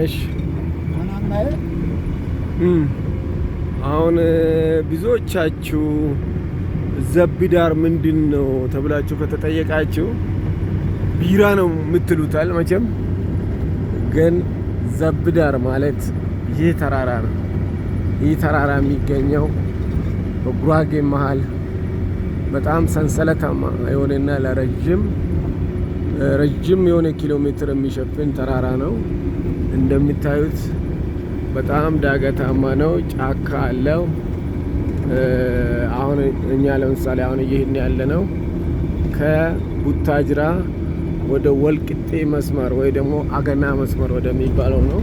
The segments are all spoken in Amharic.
ነሽ? አሁን ብዙዎቻችሁ ዘቢዳር ምንድን ነው ተብላችሁ ከተጠየቃችሁ ቢራ ነው የምትሉታል መቼም። ግን ዘቢዳር ማለት ይህ ተራራ ነው። ይህ ተራራ የሚገኘው በጉራጌ መሃል በጣም ሰንሰለታማ የሆነና ረጅም የሆነ ኪሎ ሜትር የሚሸፍን ተራራ ነው። እንደምታዩት በጣም ዳገታማ ነው። ጫካ አለው። አሁን እኛ ለምሳሌ አሁን እየሄድን ያለነው ከቡታጅራ ወደ ወልቂጤ መስመር ወይ ደግሞ አገና መስመር ወደሚባለው ነው።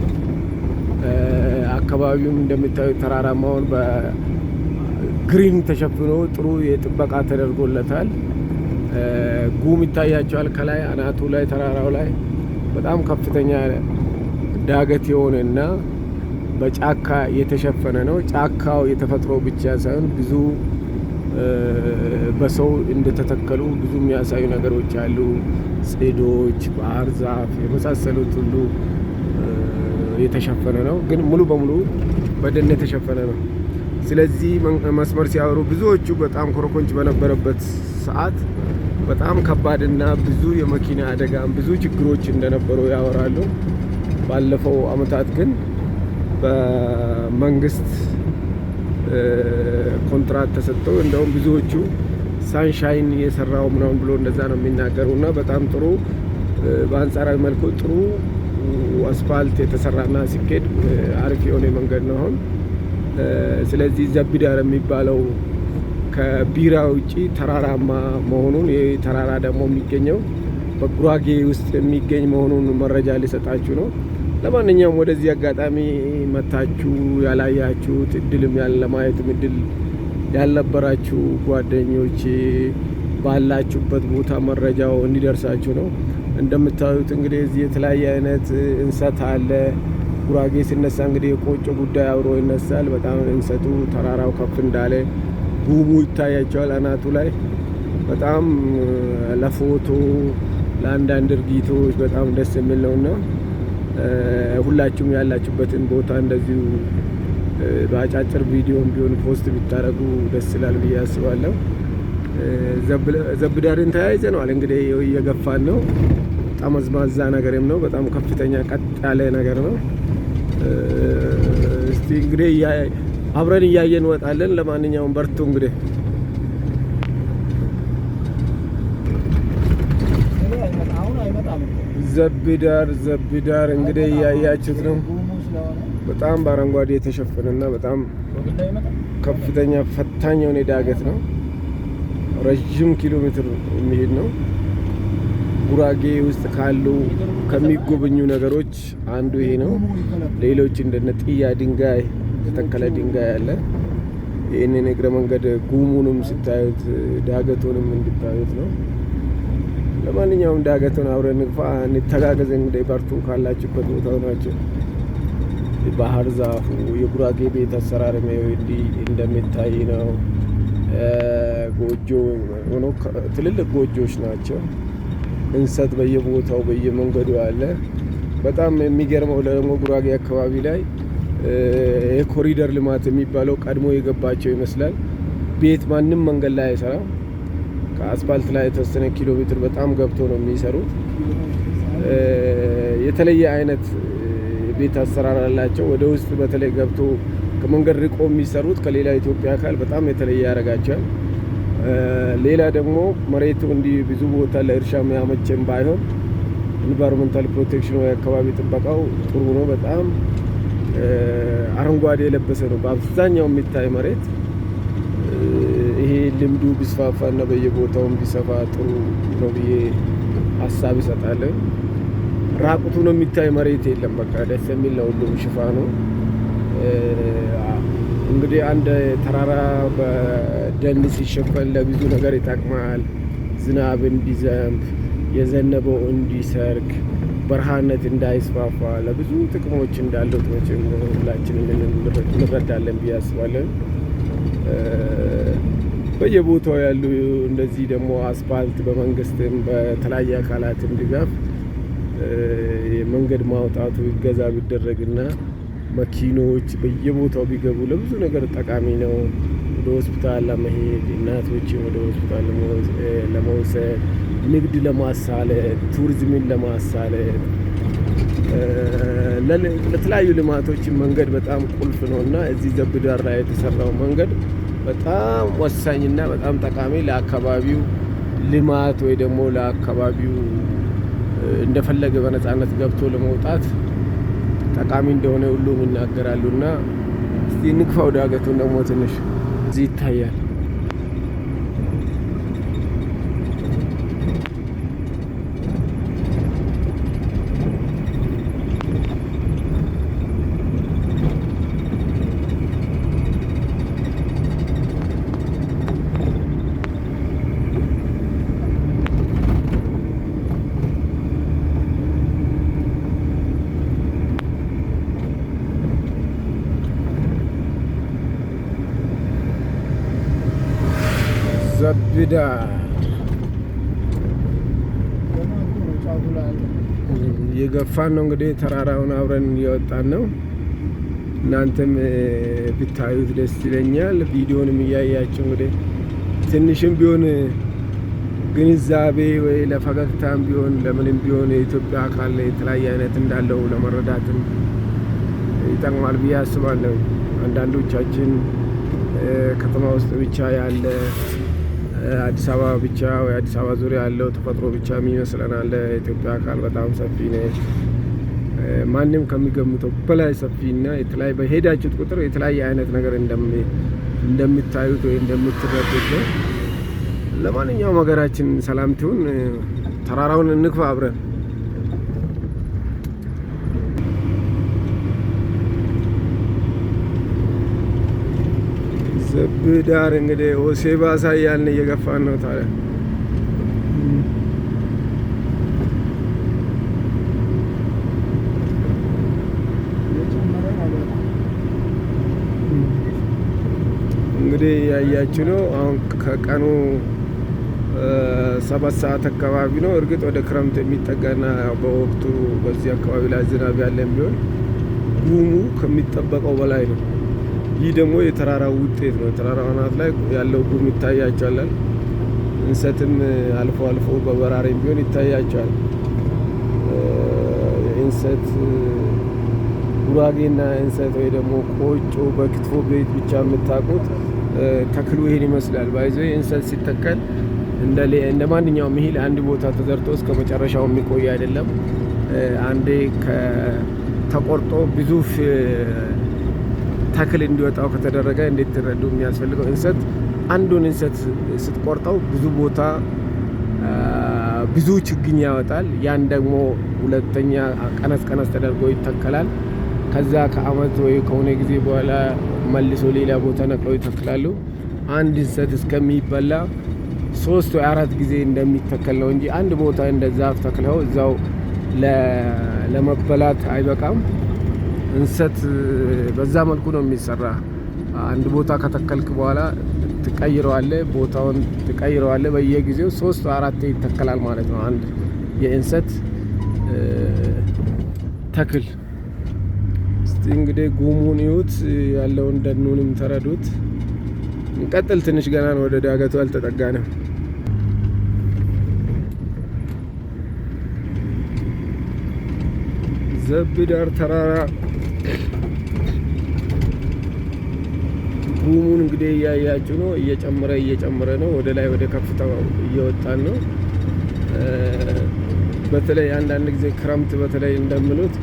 አካባቢውም እንደምታዩት ተራራማውን በግሪን ተሸፍኖ ጥሩ የጥበቃ ተደርጎለታል። ጉም ይታያቸዋል ከላይ አናቱ ላይ ተራራው ላይ በጣም ከፍተኛ ዳገት የሆነና በጫካ የተሸፈነ ነው። ጫካው የተፈጥሮ ብቻ ሳይሆን ብዙ በሰው እንደተተከሉ ብዙ የሚያሳዩ ነገሮች አሉ። ጽዶች፣ ባህር ዛፍ የመሳሰሉት ሁሉ የተሸፈነ ነው። ግን ሙሉ በሙሉ በደን የተሸፈነ ነው። ስለዚህ መስመር ሲያወሩ ብዙዎቹ በጣም ኮረኮንች በነበረበት ሰዓት በጣም ከባድና ብዙ የመኪና አደጋም ብዙ ችግሮች እንደነበሩ ያወራሉ። ባለፈው አመታት ግን በመንግስት ኮንትራት ተሰጥተው እንደውም ብዙዎቹ ሳንሻይን የሰራው ምናምን ብሎ እንደዛ ነው የሚናገሩ እና በጣም ጥሩ በአንጻራዊ መልኩ ጥሩ አስፋልት የተሰራና ሲኬድ አሪፍ የሆነ መንገድ ነው አሁን። ስለዚህ ዘቢዳር የሚባለው ከቢራ ውጪ ተራራማ መሆኑን ይህ ተራራ ደግሞ የሚገኘው በጉራጌ ውስጥ የሚገኝ መሆኑን መረጃ ሊሰጣችሁ ነው። ለማንኛውም ወደዚህ አጋጣሚ መታችሁ ያላያችሁት እድልም ለማየትም እድል ያልነበራችሁ ጓደኞች ባላችሁበት ቦታ መረጃው እንዲደርሳችሁ ነው። እንደምታዩት እንግዲህ እዚህ የተለያየ አይነት እንሰት አለ። ጉራጌ ሲነሳ እንግዲህ የቆጮ ጉዳይ አብሮ ይነሳል። በጣም እንሰቱ ተራራው ከፍ እንዳለ ጉሙ ይታያቸዋል አናቱ ላይ። በጣም ለፎቶ ለአንዳንድ ድርጊቶች በጣም ደስ የሚል ነውና ሁላችሁም ያላችሁበትን ቦታ እንደዚሁ በአጫጭር ቪዲዮም ቢሆን ፖስት ቢታረጉ ደስ ይላል ብዬ አስባለሁ። ዘቢዳርን ተያይዘነዋል እንግዲህ እየገፋን ነው። ጠመዝማዛ ነገርም ነው። በጣም ከፍተኛ ቀጥ ያለ ነገር ነው። እስቲ እንግዲህ አብረን እያየን እንወጣለን። ለማንኛውም በርቱ እንግዲህ ዘቢዳር እንግዲህ እያያችሁት ነው። በጣም በአረንጓዴ የተሸፈነና በጣም ከፍተኛ ፈታኝ የሆነ ዳገት ነው። ረጅም ኪሎ ሜትር የሚሄድ ነው። ጉራጌ ውስጥ ካሉ ከሚጎበኙ ነገሮች አንዱ ይሄ ነው። ሌሎች እንደነ ጥያ ድንጋይ የተተከለ ድንጋይ አለ። ይህንን እግረ መንገድ ጉሙንም ስታዩት ዳገቱንም እንድታዩት ነው። ለማንኛውም ዳገቱን አብረን ንግፋ እንተጋገዝ። እንግዲህ በርቱ ካላችሁበት ቦታ ሆናችሁ። ባህር ዛፉ የጉራጌ ቤት አሰራር እንዲህ እንደሚታይ ነው። ጎጆ ሆኖ ትልልቅ ጎጆዎች ናቸው። እንሰት በየቦታው በየመንገዱ አለ። በጣም የሚገርመው ደግሞ ጉራጌ አካባቢ ላይ የኮሪደር ልማት የሚባለው ቀድሞ የገባቸው ይመስላል። ቤት ማንም መንገድ ላይ አይሰራም። ከአስፋልት ላይ የተወሰነ ኪሎ ሜትር በጣም ገብቶ ነው የሚሰሩት። የተለየ አይነት ቤት አሰራር አላቸው። ወደ ውስጥ በተለይ ገብቶ ከመንገድ ርቆ የሚሰሩት ከሌላ ኢትዮጵያ አካል በጣም የተለየ ያደርጋቸዋል። ሌላ ደግሞ መሬቱ እንዲህ ብዙ ቦታ ለእርሻ የሚያመቸም ባይሆን ኢንቫይሮንመንታል ፕሮቴክሽን ወይ አካባቢ ጥበቃው ጥሩ ነው። በጣም አረንጓዴ የለበሰ ነው በአብዛኛው የሚታይ መሬት። ይሄ ልምዱ ቢስፋፋና በየቦታው ቢሰፋ ጥሩ ነው ብዬ ሀሳብ ይሰጣል። ራቁቱ ነው የሚታይ መሬት የለም። በቃ ደስ የሚል ነው ሁሉም ሽፋኑ። እንግዲህ አንድ ተራራ በደን ሲሸፈን ለብዙ ነገር ይጠቅማል። ዝናብ እንዲዘንብ፣ የዘነበው እንዲሰርግ፣ በረሃነት እንዳይስፋፋ ለብዙ ጥቅሞች እንዳሉት መቼም ሁላችንም እንረዳለን ብዬ አስባለን። በየቦታው ያሉ እንደዚህ ደግሞ አስፋልት በመንግስትም በተለያየ አካላትም ድጋፍ የመንገድ ማውጣቱ ይገዛ ቢደረግና መኪኖች በየቦታው ቢገቡ ለብዙ ነገር ጠቃሚ ነው። ወደ ሆስፒታል ለመሄድ እናቶችን ወደ ሆስፒታል ለመውሰድ፣ ንግድ ለማሳለጥ፣ ቱሪዝምን ለማሳለጥ፣ ለተለያዩ ልማቶችን መንገድ በጣም ቁልፍ ነው እና እዚህ ዘብዳር ላይ የተሰራው መንገድ በጣም ወሳኝና በጣም ጠቃሚ ለአካባቢው ልማት ወይ ደግሞ ለአካባቢው እንደፈለገ በነፃነት ገብቶ ለመውጣት ጠቃሚ እንደሆነ ሁሉም ይናገራሉና እስቲ ንክፋው ዳገቱን ደግሞ ትንሽ እዚህ ይታያል። ዘብዳር እየገፋን ነው እንግዲህ ተራራውን አብረን እየወጣን ነው። እናንተም ብታዩት ደስ ይለኛል። ቪዲዮንም እያያችሁ እንግዲህ ትንሽም ቢሆን ግንዛቤ ወይ ለፈገግታም ቢሆን ለምንም ቢሆን የኢትዮጵያ አካል የተለያየ አይነት እንዳለው ለመረዳትም ይጠቅማል ብዬ አስባለሁ። አንዳንዶቻችን ከተማ ውስጥ ብቻ ያለ አዲስ አበባ ብቻ ወይ አዲስ አበባ ዙሪያ ያለው ተፈጥሮ ብቻ የሚመስለናል። ኢትዮጵያ አካል በጣም ሰፊ ነች። ማንም ከሚገምተው በላይ ሰፊና የተለያየ በሄዳችሁት ቁጥር የተለያየ አይነት ነገር እንደምታዩት ወይ እንደምትረዱት ነው። ለማንኛውም ሀገራችን ሰላም ትሁን። ተራራውን እንክፋ አብረን። ዘብዳር እንግዲህ ሆሴባሳ እያልን እየገፋን ነው። ታዲያ እንግዲህ ያያችሁ ነው። አሁን ከቀኑ 7 ሰዓት አካባቢ ነው። እርግጥ ወደ ክረምት የሚጠጋና በወቅቱ በዚህ አካባቢ ላይ ዝናብ ያለን ቢሆን ጉሙ ከሚጠበቀው በላይ ነው። ይህ ደግሞ የተራራው ውጤት ነው። የተራራው አናት ላይ ያለው ጉም ይታያቸዋል። እንሰትም አልፎ አልፎ በበራሪም ቢሆን ይታያቸዋል። እንሰት ጉራጌና እንሰት ወይ ደግሞ ቆጮ በክትፎ ቤት ብቻ የምታውቁት ተክሉ ይሄን ይመስላል። ባይዞ እንሰት ሲተከል እንደ ማንኛውም እህል አንድ ቦታ ተዘርቶ እስከ መጨረሻው የሚቆይ አይደለም። አንዴ ተቆርጦ ግዙፍ ተክል እንዲወጣው ከተደረገ እንዴት ትረዱ የሚያስፈልገው እንሰት አንዱን እንሰት ስትቆርጠው ብዙ ቦታ ብዙ ችግኝ ያወጣል። ያን ደግሞ ሁለተኛ ቀነስ ተደርጎ ይተከላል። ከዛ ከአመት ወይ ከሆነ ጊዜ በኋላ መልሶ ሌላ ቦታ ነቅለው ይተክላሉ። አንድ እንሰት እስከሚበላ 3 ወይ 4 ጊዜ እንደሚተከል ነው እንጂ አንድ ቦታ እንደዛፍ ተክለው እዛው ለመበላት አይበቃም። እንሰት በዛ መልኩ ነው የሚሰራ። አንድ ቦታ ከተከልክ በኋላ ትቀይረዋለህ፣ ቦታውን ትቀይረዋለህ። በየጊዜው 3 ወይ 4 ይተከላል ማለት ነው አንድ የእንሰት ተክል። እስቲ እንግዲህ ጉሙን ይዩት፣ ያለውን ደኑንም ተረዱት። እንቀጥል። ትንሽ ገና ነው፣ ወደ ዳገቱ አልተጠጋንም። ዘብዳር ተራራ ጉሙን እንግዲህ እያያችሁ ነው። እየጨመረ ነው። ወደ ላይ ወደ ከፍታው እየወጣን ነው። በተለይ አንዳንድ ጊዜ ክረምት በተለይ እንደምሉት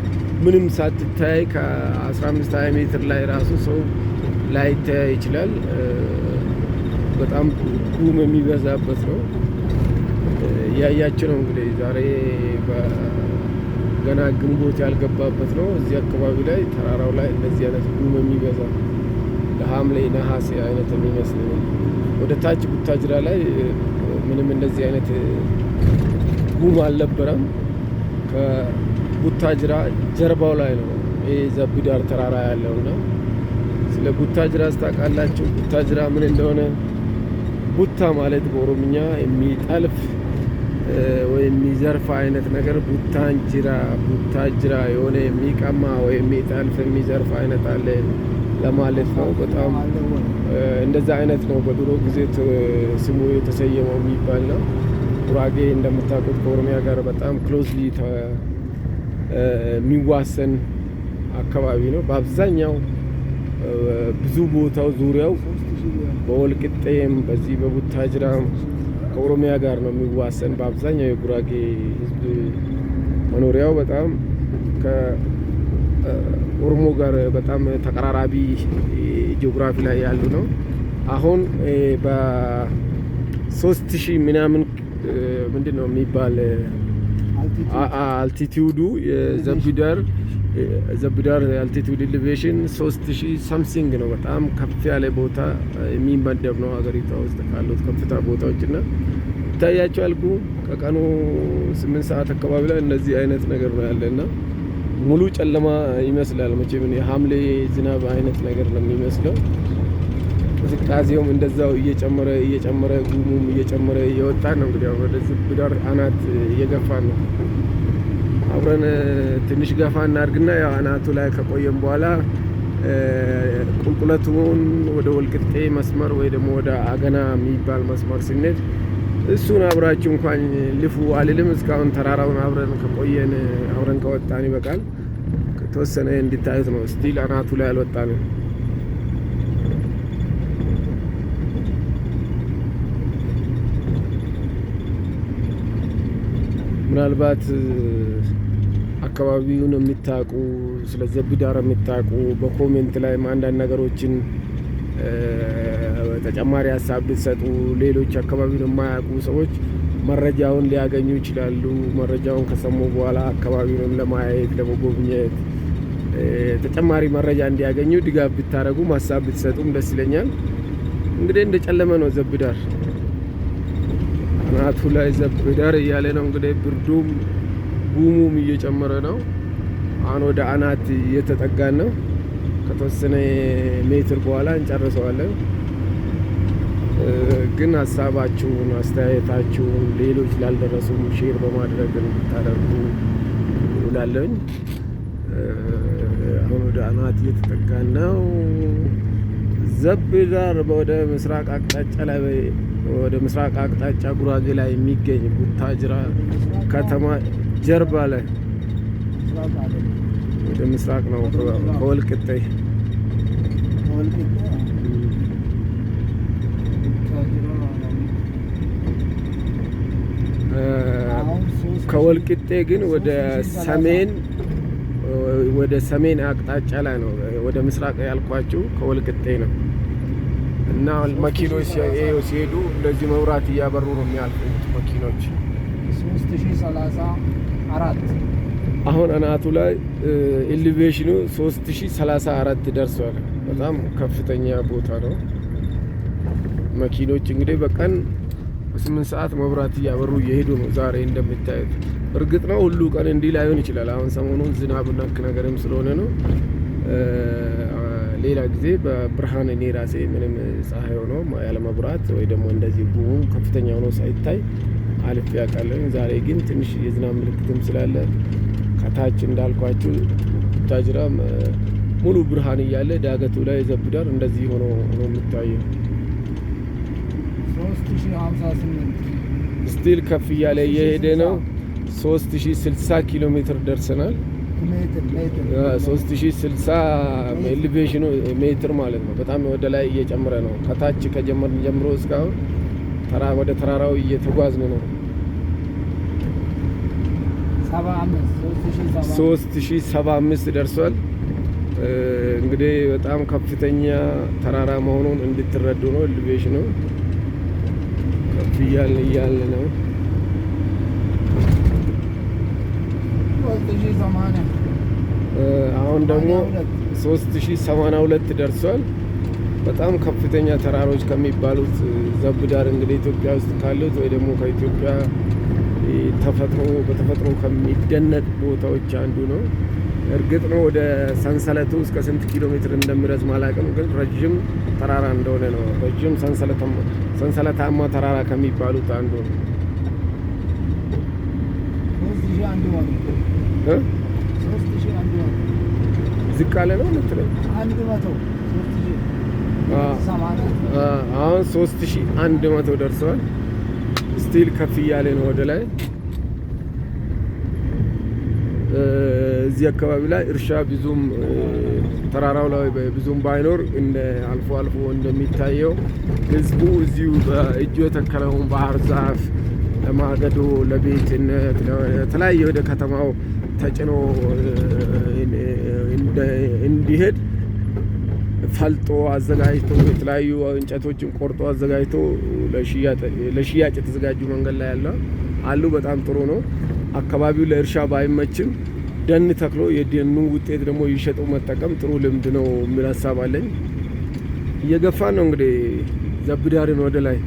ምንም ሳትታይ ከ15-20 ሜትር ላይ ራሱ ሰው ላይታይ ይችላል። በጣም ጉም የሚበዛበት ነው። እያያችሁ ነው እንግዲህ ዛሬ ገና ግንቦት ያልገባበት ነው። እዚህ አካባቢ ላይ ተራራው ላይ እንደዚህ አይነት ጉም የሚበዛ ለሐምሌ ነሐሴ አይነት የሚመስል ነው። ወደ ታች ቡታጅራ ላይ ምንም እንደዚህ አይነት ጉም አልነበረም። ከቡታጅራ ጀርባው ላይ ነው ይሄ ዘብዳር ተራራ ያለውና ስለ ቡታጅራ ታውቃላችሁ? ቡታጅራ ምን እንደሆነ? ቡታ ማለት በኦሮምኛ የሚጠልፍ ወይም የሚዘርፍ አይነት ነገር ቡታጅራ የሆነ የሚቀማ ወይም የሚጠልፍ የሚዘርፍ አይነት አለ ለማለት ነው። በጣም እንደዛ አይነት ነው በድሮ ጊዜ ስሙ የተሰየመው የሚባል ነው። ጉራጌ እንደምታውቁት ከኦሮሚያ ጋር በጣም ክሎዝሊ የሚዋሰን አካባቢ ነው። በአብዛኛው ብዙ ቦታው ዙሪያው በወልቅጤም በዚህ በቡታጅራም ከኦሮሚያ ጋር ነው የሚዋሰን። በአብዛኛው የጉራጌ ሕዝብ መኖሪያው በጣም ከኦሮሞ ጋር በጣም ተቀራራቢ ጂኦግራፊ ላይ ያሉ ነው። አሁን በ3000 ምናምን ምንድን ነው የሚባል አልቲቲዩዱ የዘቢዳር አልቲቲዩድ ኤሌቬሽን 3000 ሳምሲንግ ነው። በጣም ከፍ ያለ ቦታ የሚመደብ ነው ሀገሪቷ ውስጥ ካሉት ከፍታ ቦታዎች እና ይታያቸዋል። ከቀኑ 8 ሰዓት አካባቢ ላይ እነዚህ አይነት ነገር ነው ያለና ሙሉ ጨለማ ይመስላል። መቼም የሐምሌ ዝናብ አይነት ነገር ነው የሚመስለው። እንቅስቃሴውም እንደዛው እየጨመረ ጉሙም እየጨመረ እየወጣ ነው። እንግዲህ ወደ ዘቢዳር አናት እየገፋ ነው። አብረን ትንሽ ገፋ እናድርግና ያው አናቱ ላይ ከቆየም በኋላ ቁልቁለቱን ወደ ወልቅጤ መስመር ወይ ደግሞ ወደ አገና የሚባል መስመር ስንሄድ እሱን አብራችሁ እንኳን ልፉ አልልም። እስካሁን ተራራውን አብረን ከወጣን ይበቃል። ከተወሰነ እንዲታዩት ነው። ስቲል አናቱ ላይ አልወጣንም። ምናልባት አካባቢውን የሚታቁ ስለ ዘቢዳር የሚታቁ በኮሜንት ላይ አንዳንድ ነገሮችን ተጨማሪ ሀሳብ ብትሰጡ፣ ሌሎች አካባቢውን የማያውቁ ሰዎች መረጃውን ሊያገኙ ይችላሉ። መረጃውን ከሰሙ በኋላ አካባቢውን ለማየት ለመጎብኘት ተጨማሪ መረጃ እንዲያገኙ ድጋፍ ብታደርጉ ሀሳብ ብትሰጡም ደስ ይለኛል። እንግዲህ እንደጨለመ ነው ዘቢዳር አናቱ ላይ ዘቢዳር እያለ ነው። እንግዲህ ብርዱም ጉሙም እየጨመረ ነው። አሁን ወደ አናት እየተጠጋን ነው። ከተወሰነ ሜትር በኋላ እንጨርሰዋለን። ግን ሀሳባችሁን አስተያየታችሁን ሌሎች ላልደረሱም ሼር በማድረግ እንድታደርጉ እላለሁኝ። አሁን ወደ አናት እየተጠጋን ነው። ዘቢዳር ወደ ምስራቅ አቅጣጫ ላይ ወደ ምስራቅ አቅጣጫ ጉራጌ ላይ የሚገኝ ቡታጅራ ከተማ ጀርባ ላይ ወደ ምስራቅ ነው ከወልቅጤ ከወልቅጤ ግን ወደ ሰሜን አቅጣጫ ላይ ነው። ወደ ምስራቅ ያልኳችሁ ከወልቅጤ ነው። እና መኪኖች ሲሄዱ እንደዚህ መብራት እያበሩ ነው የሚያልፉት መኪኖች። 3034 አሁን አናቱ ላይ ኤሌቬሽኑ 3034 ደርሷል። በጣም ከፍተኛ ቦታ ነው። መኪኖች እንግዲህ በቀን በ8 ሰዓት መብራት እያበሩ እየሄዱ ነው። ዛሬ እንደምታዩት እርግጥ ነው ሁሉ ቀን እንዲህ ላይሆን ይችላል። አሁን ሰሞኑን ዝናብ ነክ ነገርም ስለሆነ ነው። ሌላ ጊዜ በብርሃን እኔ ራሴ ምንም ፀሐይ ሆኖ ያለ መብራት ወይ ደግሞ እንደዚህ ጉሙ ከፍተኛ ሆኖ ሳይታይ አልፌ ያውቃለሁ። ዛሬ ግን ትንሽ የዝናብ ምልክትም ስላለ ከታች እንዳልኳችሁ ቡታጅራ ሙሉ ብርሃን እያለ ዳገቱ ላይ ዘቢዳር እንደዚህ ሆኖ ነው የሚታየው። 3058 ስቲል ከፍ እያለ እየሄደ ነው። 3060 ኪሎ ሜትር ደርሰናል። 3060 ኤሌቬሽኑ ሜትር ማለት ነው። በጣም ወደ ላይ እየጨመረ ነው። ከታች ከጀመርን ጀምሮ እስካሁን ወደ ተራራው እየተጓዝን ነው። 3075 ደርሷል። እንግዲህ በጣም ከፍተኛ ተራራ መሆኑን እንድትረዱ ነው። ኤሌቬሽኑ ከፍ እያልን ነው። አሁን ደግሞ 3082 ደርሷል። በጣም ከፍተኛ ተራሮች ከሚባሉት ዘቢዳር እንግዲህ ኢትዮጵያ ውስጥ ካሉት ወይ ደግሞ ከኢትዮጵያ በተፈጥሮ ከሚደነቅ ቦታዎች አንዱ ነው። እርግጥ ነው ወደ ሰንሰለቱ እስከ ስንት ኪሎ ሜትር እንደሚረዝም አላውቅም፣ ግን ረጅም ተራራ እንደሆነ ነው። ረጅም ሰንሰለታማ ተራራ ከሚባሉት አንዱ ነው። ዝቅ አለ ነው የምትለኝ? አሁን 3100 ደርሰዋል። ስቲል ከፍ እያለ ነው ወደ ላይ። እዚህ አካባቢ ላይ እርሻ ብዙም ተራራው ላይ ብዙም ባይኖር አልፎ አልፎ እንደሚታየው ህዝቡ እዚሁ በእጁ የተከለውን ባህር ዛፍ ለማገዶ ለቤትነት ለተለያየ ወደ ከተማው ተጭኖ እንዲሄድ ፈልጦ አዘጋጅቶ የተለያዩ እንጨቶችን ቆርጦ አዘጋጅቶ ለሽያጭ የተዘጋጁ መንገድ ላይ አሉ። በጣም ጥሩ ነው። አካባቢው ለእርሻ ባይመችም ደን ተክሎ የደኑ ውጤት ደግሞ ይሸጡ መጠቀም ጥሩ ልምድ ነው የሚል ሀሳብ አለኝ። እየገፋን ነው እንግዲህ ዘብዳርን ወደ ላይ።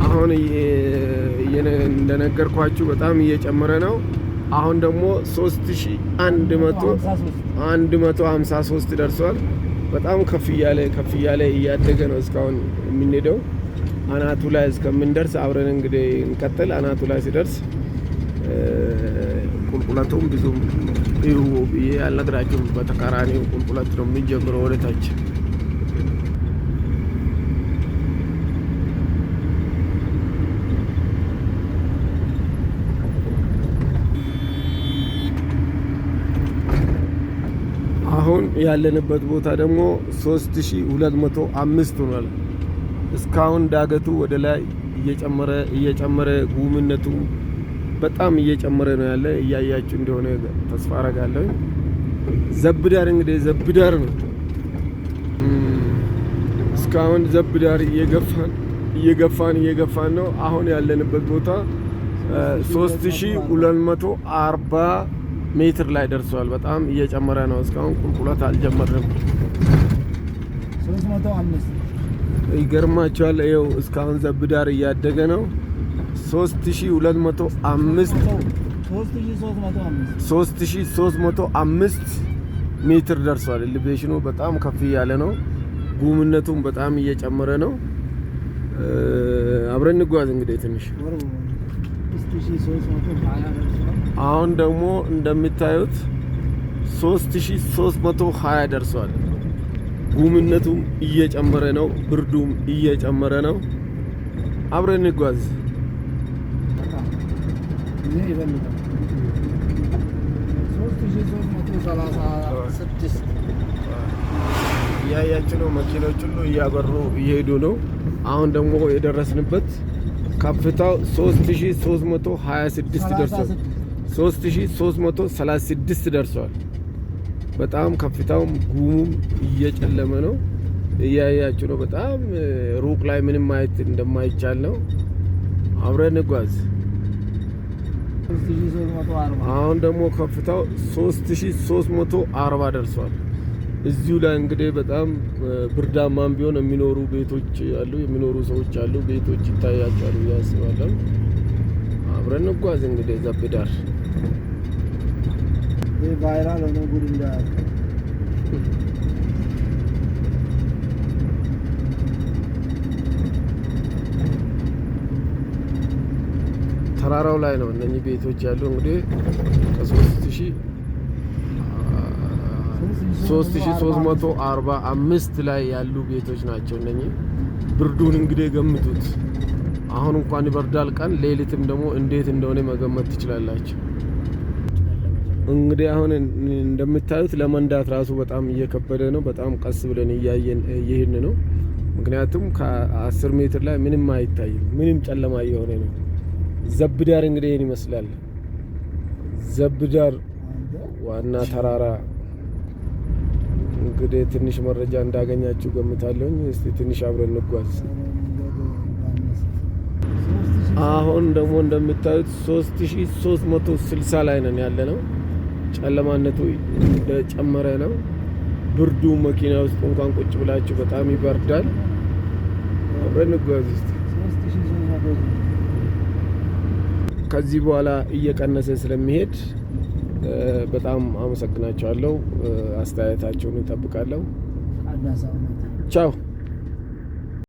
አሁን እንደነገርኳችሁ በጣም እየጨመረ ነው። አሁን ደግሞ 3153 ደርሷል። በጣም ከፍ እያለ እያደገ ነው እስካሁን የምንሄደው። አናቱ ላይ እስከምንደርስ አብረን እንግዲህ እንቀጥል። አናቱ ላይ ሲደርስ ቁልቁለቱም ብዙም ብዬ አልነግራችሁም። በተቃራኒው ቁልቁለት ነው የሚጀምረው ወደ ታች። አሁን ያለንበት ቦታ ደግሞ 3205 ሆኗል። እስካሁን ዳገቱ ወደ ላይ እየጨመረ ጉምነቱ በጣም እየጨመረ ነው ያለ። እያያችሁ እንደሆነ ተስፋ አረጋለሁ። ዘብዳር እንግዲህ ዘብዳር ነው። እስካሁን ዘብዳር እየገፋን ነው። አሁን ያለንበት ቦታ 3240 ሜትር ላይ ደርሷል። በጣም እየጨመረ ነው። እስካሁን ቁልቁለት አልጀመረም። 305 ይገርማችኋል። ይኸው እስካሁን ዘብዳር እያደገ ነው። 3305 ሜትር ደርሷል። ኤሌቬሽኑ በጣም ከፍ እያለ ነው። ጉምነቱም በጣም እየጨመረ ነው። አብረን እንጓዝ እንግዲህ ትንሽ። አሁን ደግሞ እንደምታዩት 3320 ደርሷል። ጉምነቱም እየጨመረ ነው። ብርዱም እየጨመረ ነው። አብረን እንጓዝ። እያያችሁ ነው። መኪኖች ሁሉ እያበሩ እየሄዱ ነው። አሁን ደግሞ የደረስንበት ከፍታው 3326 ደርሷል። 3336 ደርሷል። በጣም ከፍታውም ጉሙም እየጨለመ ነው። እያያችሁ ነው። በጣም ሩቅ ላይ ምንም ማየት እንደማይቻል ነው። አብረን እንጓዝ። አሁን ደግሞ ከፍታው 3340 ደርሷል። እዚሁ ላይ እንግዲህ በጣም ብርዳማም ቢሆን የሚኖሩ ቤቶች አሉ፣ የሚኖሩ ሰዎች አሉ። ቤቶች ይታያቸዋል ያስባለሁ። አብረን እንጓዝ እንግዲህ ዘብዳር። ይሄ ቫይራል ሆነ ጉድ እንዳያል። ተራራው ላይ ነው እነኚህ ቤቶች ያሉ። እንግዲህ ከ3345 ላይ ያሉ ቤቶች ናቸው እነኚህ። ብርዱን እንግዲህ ገምቱት። አሁን እንኳን ይበርዳል ቀን፣ ሌሊትም ደግሞ እንዴት እንደሆነ መገመት ትችላላችሁ። እንግዲህ አሁን እንደምታዩት ለመንዳት ራሱ በጣም እየከበደ ነው። በጣም ቀስ ብለን እየሄድን ነው። ምክንያቱም ከ10 ሜትር ላይ ምንም አይታይም። ምንም ጨለማ እየሆነ ነው። ዘብዳር እንግዲህ ይሄን ይመስላል። ዘብዳር ዋና ተራራ እንግዲህ ትንሽ መረጃ እንዳገኛችሁ ገምታለሁ። እስቲ ትንሽ አብረን እንጓዝ። አሁን ደግሞ እንደምታዩት 3360 ላይ ነን ያለነው። ጨለማነቱ እንደጨመረ ነው። ብርዱ መኪና ውስጥ እንኳን ቁጭ ብላችሁ በጣም ይበርዳል። አብረን እንጓዝ እስቲ። ከዚህ በኋላ እየቀነሰ ስለሚሄድ በጣም አመሰግናችኋለሁ። አስተያየታችሁን እጠብቃለሁ። ቻው።